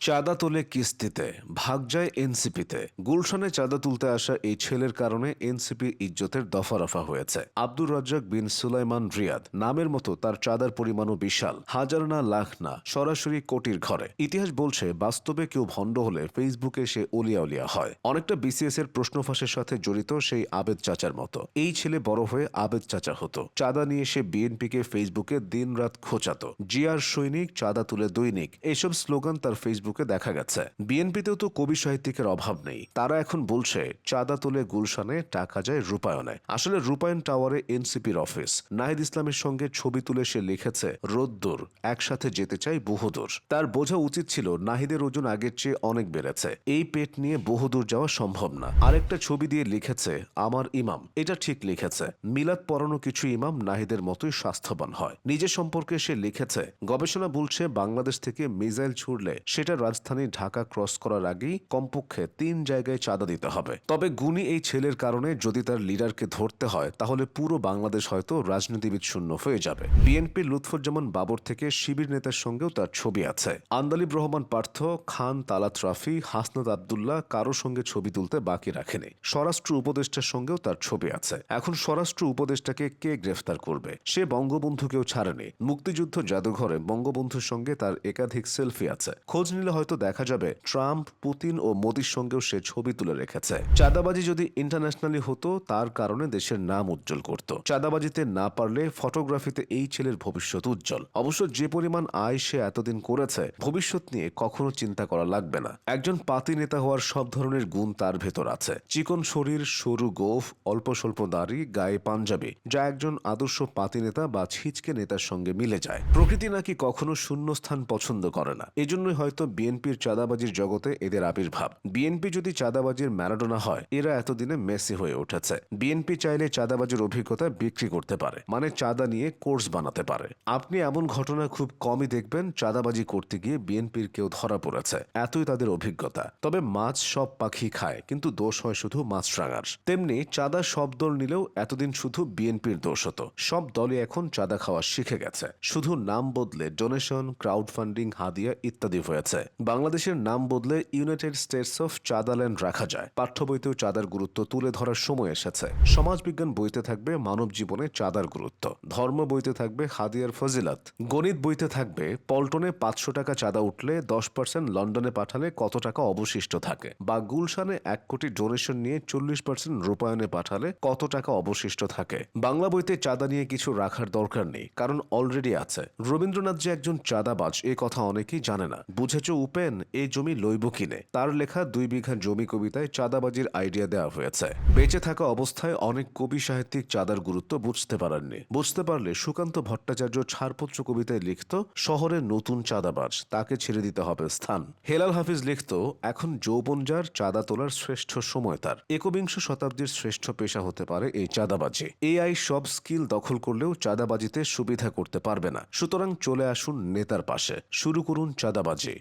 চাঁদা তোলে কিস্তিতে, ভাগ যায় এনসিপিতে। গুলশানে চাঁদা তুলতে আসা এই ছেলের কারণে এনসিপি ইজ্জতের দফারফা হয়েছে। আব্দুর রাজ্জাক বিন সুলাইমান রিয়াদ নামের মতো তার চাঁদার পরিমাণও বিশাল, হাজার না লাখ না, সরাসরি কোটির ঘরে। ইতিহাস বলছে বাস্তবে কেউ ভণ্ড হলে ফেসবুকে সে অলিয়া উলিয়া হয়। অনেকটা বিসিএস এর প্রশ্ন ফাঁসের সাথে জড়িত সেই আবেদ চাচার মতো। এই ছেলে বড় হয়ে আবেদ চাচা হতো। চাঁদা নিয়ে সে বিএনপিকে ফেসবুকে দিনরাত খোঁচাতো। জিয়ার সৈনিক, চাঁদা তুলে দৈনিক, এইসব স্লোগান তার ফেসবুকে দেখা গেছে। বিএনপিতেও তো কবি সাহিত্যিকের অভাব নেই। তারা এখন বলছে চাঁদা তুলে গুলশানে, টাকা যায় রূপায়ণে। আসলে রূপায়ণ টাওয়ারে এনসিপির অফিস। নাহিদ ইসলামের সঙ্গে ছবি তুলে সে লিখেছে, রোদ্দুর, একসাথে যেতে চাই বহুদূর। তার বোঝা উচিত ছিল নাহিদের ওজন আগের চেয়ে অনেক বেড়েছে, এই পেট নিয়ে বহুদূর যাওয়া সম্ভব না। আরেকটা ছবি দিয়ে লিখেছে, আমার ইমাম। এটা ঠিক লিখেছে। মিলাদ পড়ানো কিছু ইমাম নাহিদের মতোই স্বাস্থ্যবান হয়। নিজের সম্পর্কে সে লিখেছে, গবেষণা বলছে বাংলাদেশ থেকে মিসাইল ছুড়লে সেটা রাজধানী ঢাকা ক্রস করার আগেই কমপক্ষে 3 জায়গায় চাঁদা দিতে হবে। তবে গুণী এই ছেলের কারণে যদি তার লিডারকে ধরতে হয়, তাহলে পুরো বাংলাদেশ হয়তো রাজনীতিবিদ শূন্য হয়ে যাবে। বিএনপির লুৎফুজ্জামান বাবর থেকে শিবির নেতার সঙ্গেও তার ছবি আছে। আন্দালিব রহমান পার্থ, খান তালাত রাফি, হাসনাত আবদুল্লাহ কারো সঙ্গে ছবি তুলতে বাকি রাখেনি। স্বরাষ্ট্র উপদেষ্টার সঙ্গেও তার ছবি আছে। এখন স্বরাষ্ট্র উপদেষ্টাকে কে গ্রেফতার করবে? সে বঙ্গবন্ধুকেও ছাড়েনি। মুক্তিযুদ্ধ জাদুঘরে বঙ্গবন্ধুর সঙ্গে তার একাধিক সেলফি আছে। খোঁজ নিলে হয়তো দেখা যাবে ট্রাম্প, পুতিন ও মোদির সঙ্গেও সে ছবি তুলে রেখেছে। চাঁদাবাজি যদি ইন্টারন্যাশনালি হতো, তার কারণে দেশের নাম উজ্জ্বল করত। চাঁদাবাজিতে না পারলে ফটোগ্রাফিতে এই ছেলের ভবিষ্যৎ উজ্জ্বল। অবশ্য যে পরিমাণ আয় সে এতদিন করেছে, ভবিষ্যৎ নিয়ে কখনো চিন্তা করা লাগবে না। একজন পাতি নেতা হওয়ার সব ধরনের গুণ তার ভেতর আছে। চিকন শরীর, সরু গোঁফ, অল্প স্বল্প দাড়ি, গায়ে পাঞ্জাবি, যা একজন আদর্শ পাতি নেতা বা ছিচকে নেতার সঙ্গে মিলে যায়। প্রকৃতি নাকি কখনো শূন্যস্থান পছন্দ করে না। এজন্যই হয়তো বিএনপির চাঁদাবাজির জগতে এদের আবির্ভাব। বিএনপি যদি চাঁদাবাজির ম্যারাডোনা হয়, এরা এতদিনে মেসি হয়ে উঠেছে। বিএনপি চাইলে চাঁদাবাজির অভিজ্ঞতা বিক্রি করতে পারে, মানে চাঁদা নিয়ে কোর্স বানাতে পারে। আপনি এমন ঘটনা খুব কমই দেখবেন চাঁদাবাজি করতে গিয়ে বিএনপির কেউ ধরা পড়েছে, এতই তাদের অভিজ্ঞতা। তবে মাছ সব পাখি খায়, কিন্তু দোষ হয় শুধু মাছরাঙার। তেমনি চাঁদা সব দল নিলেও এতদিন শুধু বিএনপির দোষ হতো। সব দলই এখন চাঁদা খাওয়া শিখে গেছে, শুধু নাম বদলে ডোনেশন, ক্রাউড ফান্ডিং, হাদিয়া ইত্যাদি হয়েছে। বাংলাদেশের নাম বদলে ইউনাইটেড স্টেটস অফ চাঁদাল্যান্ড রাখা যায়। পাঠ্য বইতেও চাঁদার গুরুত্ব তুলে ধরার সময় এসেছে। সমাজবিজ্ঞান বইতে থাকবে মানব জীবনে চাঁদার গুরুত্ব, ধর্ম বইতে থাকবে হাদিয়ার ফজিলত, গণিত বইতে থাকবে পল্টনে 500 টাকা চাঁদা উঠলে 10% লন্ডনে পাঠালে কত টাকা অবশিষ্ট থাকে, বা গুলশানে 1 কোটি ডোনেশন নিয়ে 40% রূপায়ণে পাঠালে কত টাকা অবশিষ্ট থাকে। বাংলা বইতে চাঁদা নিয়ে কিছু রাখার দরকার নেই, কারণ অলরেডি আছে। রবীন্দ্রনাথ যে একজন চাঁদাবাজ, এ কথা অনেকেই জানে না। বুঝেছ উপেন, এই জমি লইব কিনে, তার লেখা 2 বিঘা জমি কবিতায় চাঁদাবাজির আইডিয়া দেওয়া হয়েছে। বেঁচে থাকা অবস্থায় অনেক কবি সাহিত্যিক চাঁদার গুরুত্ব বুঝতে পারেননি। বুঝতে পারলে সুকান্ত ভট্টাচার্য ছাড়পত্র কবিতায় লিখত, শহরে নতুন চাঁদাবাজ, তাকে ছেড়ে দিতে হবে স্থান। হেলাল হাফিজ লিখত, এখন যৌবন যার, চাঁদা তোলার শ্রেষ্ঠ সময় তার। একবিংশ শতাব্দীর শ্রেষ্ঠ পেশা হতে পারে এই চাঁদাবাজি। এআই সব স্কিল দখল করলেও চাঁদাবাজিতে সুবিধা করতে পারবে না। সুতরাং চলে আসুন নেতার পাশে, শুরু করুন চাঁদাবাজি।